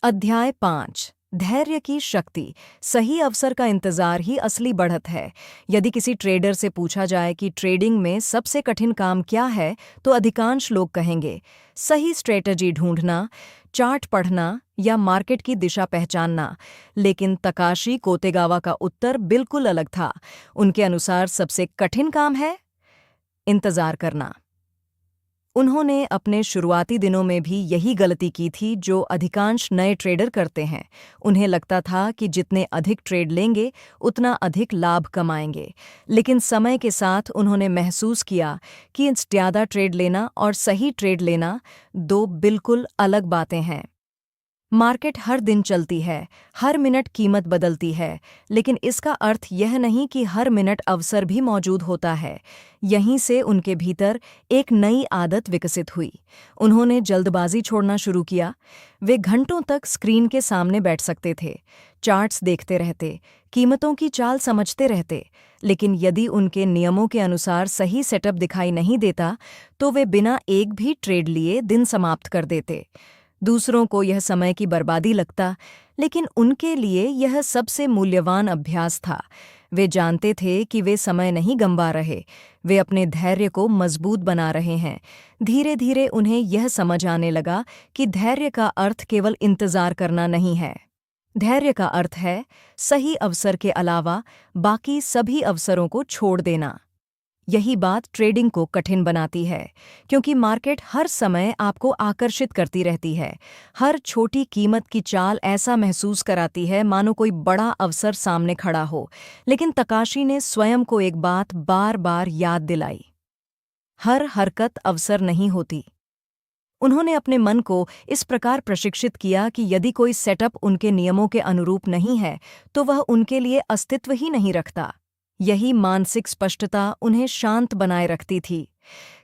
अध्याय 5। धैर्य की शक्ति। सही अवसर का इंतजार ही असली बढ़त है। यदि किसी ट्रेडर से पूछा जाए कि ट्रेडिंग में सबसे कठिन काम क्या है, तो अधिकांश लोग कहेंगे सही स्ट्रेटजी ढूंढना, चार्ट पढ़ना या मार्केट की दिशा पहचानना। लेकिन तकाशी कोतेगावा का उत्तर बिल्कुल अलग था। उनके अनुसार सबसे कठिन काम है इंतजार करना। उन्होंने अपने शुरुआती दिनों में भी यही गलती की थी जो अधिकांश नए ट्रेडर करते हैं। उन्हें लगता था कि जितने अधिक ट्रेड लेंगे उतना अधिक लाभ कमाएंगे। लेकिन समय के साथ उन्होंने महसूस किया कि ज़्यादा ट्रेड लेना और सही ट्रेड लेना दो बिल्कुल अलग बातें हैं। मार्केट हर दिन चलती है, हर मिनट कीमत बदलती है, लेकिन इसका अर्थ यह नहीं कि हर मिनट अवसर भी मौजूद होता है। यहीं से उनके भीतर एक नई आदत विकसित हुई। उन्होंने जल्दबाजी छोड़ना शुरू किया। वे घंटों तक स्क्रीन के सामने बैठ सकते थे, चार्ट्स देखते रहते, कीमतों की चाल समझते रहते, लेकिन यदि उनके नियमों के अनुसार सही सेटअप दिखाई नहीं देता, तो वे बिना एक भी ट्रेड लिए दिन समाप्त कर देते। दूसरों को यह समय की बर्बादी लगता, लेकिन उनके लिए यह सबसे मूल्यवान अभ्यास था। वे जानते थे कि वे समय नहीं गंवा रहे, वे अपने धैर्य को मजबूत बना रहे हैं। धीरे धीरे उन्हें यह समझ आने लगा कि धैर्य का अर्थ केवल इंतजार करना नहीं है। धैर्य का अर्थ है सही अवसर के अलावा बाकी सभी अवसरों को छोड़ देना। यही बात ट्रेडिंग को कठिन बनाती है, क्योंकि मार्केट हर समय आपको आकर्षित करती रहती है। हर छोटी कीमत की चाल ऐसा महसूस कराती है मानो कोई बड़ा अवसर सामने खड़ा हो। लेकिन तकाशी ने स्वयं को एक बात बार बार याद दिलाई, हर हरकत अवसर नहीं होती। उन्होंने अपने मन को इस प्रकार प्रशिक्षित किया कि यदि कोई सेटअप उनके नियमों के अनुरूप नहीं है, तो वह उनके लिए अस्तित्व ही नहीं रखता। यही मानसिक स्पष्टता उन्हें शांत बनाए रखती थी।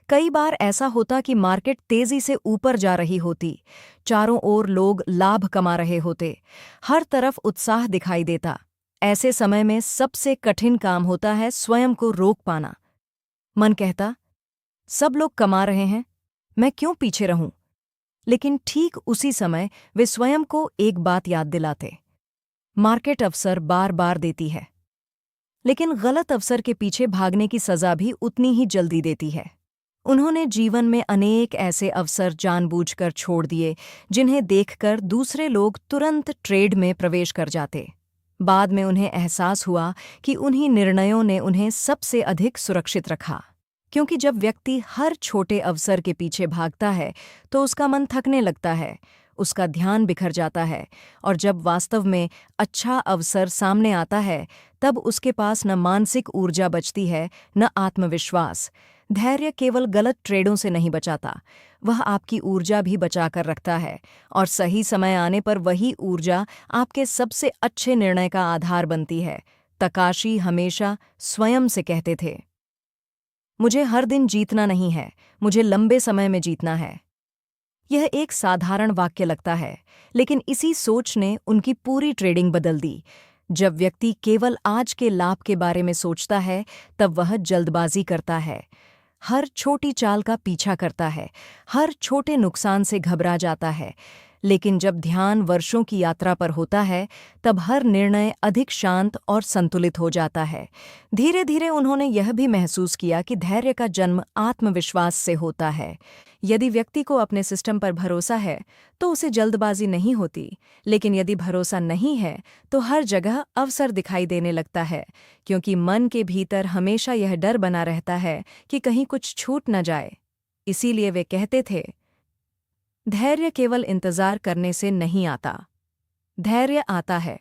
कई बार ऐसा होता कि मार्केट तेजी से ऊपर जा रही होती, चारों ओर लोग लाभ कमा रहे होते, हर तरफ उत्साह दिखाई देता। ऐसे समय में सबसे कठिन काम होता है स्वयं को रोक पाना। मन कहता, सब लोग कमा रहे हैं, मैं क्यों पीछे रहूं? लेकिन ठीक उसी समय वे स्वयं को एक बात याद दिलाते, मार्केट अवसर बार बार देती है, लेकिन गलत अवसर के पीछे भागने की सजा भी उतनी ही जल्दी देती है। उन्होंने जीवन में अनेक ऐसे अवसर जानबूझकर छोड़ दिए जिन्हें देखकर दूसरे लोग तुरंत ट्रेड में प्रवेश कर जाते। बाद में उन्हें एहसास हुआ कि उन्हीं निर्णयों ने उन्हें सबसे अधिक सुरक्षित रखा, क्योंकि जब व्यक्ति हर छोटे अवसर के पीछे भागता है तो उसका मन थकने लगता है, उसका ध्यान बिखर जाता है, और जब वास्तव में अच्छा अवसर सामने आता है तब उसके पास न मानसिक ऊर्जा बचती है, न आत्मविश्वास। धैर्य केवल गलत ट्रेडों से नहीं बचाता, वह आपकी ऊर्जा भी बचाकर रखता है, और सही समय आने पर वही ऊर्जा आपके सबसे अच्छे निर्णय का आधार बनती है। तकाशी हमेशा स्वयं से कहते थे, मुझे हर दिन जीतना नहीं है, मुझे लंबे समय में जीतना है। यह एक साधारण वाक्य लगता है, लेकिन इसी सोच ने उनकी पूरी ट्रेडिंग बदल दी। जब व्यक्ति केवल आज के लाभ के बारे में सोचता है, तब वह जल्दबाजी करता है, हर छोटी चाल का पीछा करता है, हर छोटे नुकसान से घबरा जाता है। लेकिन जब ध्यान वर्षों की यात्रा पर होता है, तब हर निर्णय अधिक शांत और संतुलित हो जाता है। धीरे धीरे उन्होंने यह भी महसूस किया कि धैर्य का जन्म आत्मविश्वास से होता है। यदि व्यक्ति को अपने सिस्टम पर भरोसा है तो उसे जल्दबाजी नहीं होती, लेकिन यदि भरोसा नहीं है तो हर जगह अवसर दिखाई देने लगता है, क्योंकि मन के भीतर हमेशा यह डर बना रहता है कि कहीं कुछ छूट न जाए। इसीलिए वे कहते थे, धैर्य केवल इंतजार करने से नहीं आता, धैर्य आता है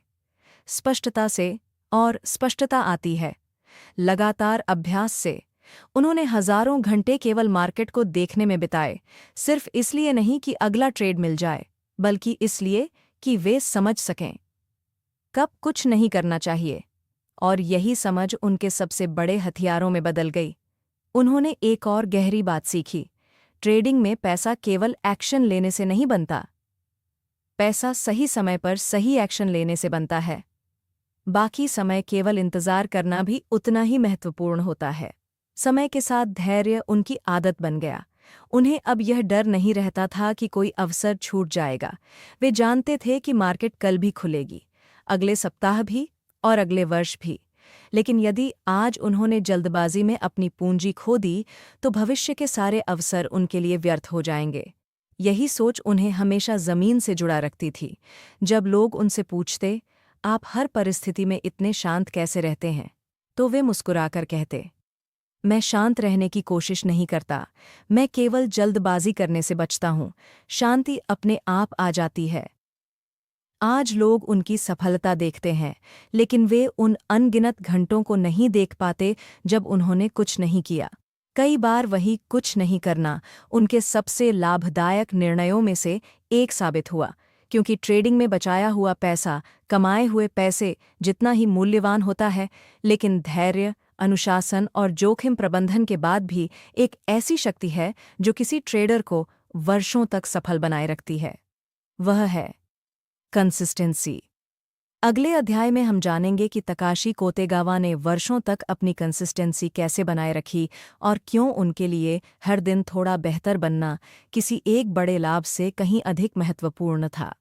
स्पष्टता से, और स्पष्टता आती है लगातार अभ्यास से। उन्होंने हजारों घंटे केवल मार्केट को देखने में बिताए, सिर्फ इसलिए नहीं कि अगला ट्रेड मिल जाए, बल्कि इसलिए कि वे समझ सकें कब कुछ नहीं करना चाहिए। और यही समझ उनके सबसे बड़े हथियारों में बदल गई। उन्होंने एक और गहरी बात सीखी, ट्रेडिंग में पैसा केवल एक्शन लेने से नहीं बनता, पैसा सही समय पर सही एक्शन लेने से बनता है। बाकी समय केवल इंतजार करना भी उतना ही महत्वपूर्ण होता है। समय के साथ धैर्य उनकी आदत बन गया। उन्हें अब यह डर नहीं रहता था कि कोई अवसर छूट जाएगा। वे जानते थे कि मार्केट कल भी खुलेगी, अगले सप्ताह भी और अगले वर्ष भी। लेकिन यदि आज उन्होंने जल्दबाजी में अपनी पूंजी खो दी, तो भविष्य के सारे अवसर उनके लिए व्यर्थ हो जाएंगे। यही सोच उन्हें हमेशा जमीन से जुड़ा रखती थी। जब लोग उनसे पूछते, आप हर परिस्थिति में इतने शांत कैसे रहते हैं, तो वे मुस्कुराकर कहते, मैं शांत रहने की कोशिश नहीं करता, मैं केवल जल्दबाजी करने से बचता हूँ। शांति अपने आप आ जाती है। आज लोग उनकी सफलता देखते हैं, लेकिन वे उन अनगिनत घंटों को नहीं देख पाते जब उन्होंने कुछ नहीं किया। कई बार वही कुछ नहीं करना उनके सबसे लाभदायक निर्णयों में से एक साबित हुआ, क्योंकि ट्रेडिंग में बचाया हुआ पैसा, कमाए हुए पैसे जितना ही मूल्यवान होता है, लेकिन धैर्य, अनुशासन और जोखिम प्रबंधन के बाद भी एक ऐसी शक्ति है जो किसी ट्रेडर को वर्षों तक सफल बनाए रखती है। वह है कंसिस्टेंसी। अगले अध्याय में हम जानेंगे कि तकाशी कोतेगावा ने वर्षों तक अपनी कंसिस्टेंसी कैसे बनाए रखी और क्यों उनके लिए हर दिन थोड़ा बेहतर बनना किसी एक बड़े लाभ से कहीं अधिक महत्वपूर्ण था।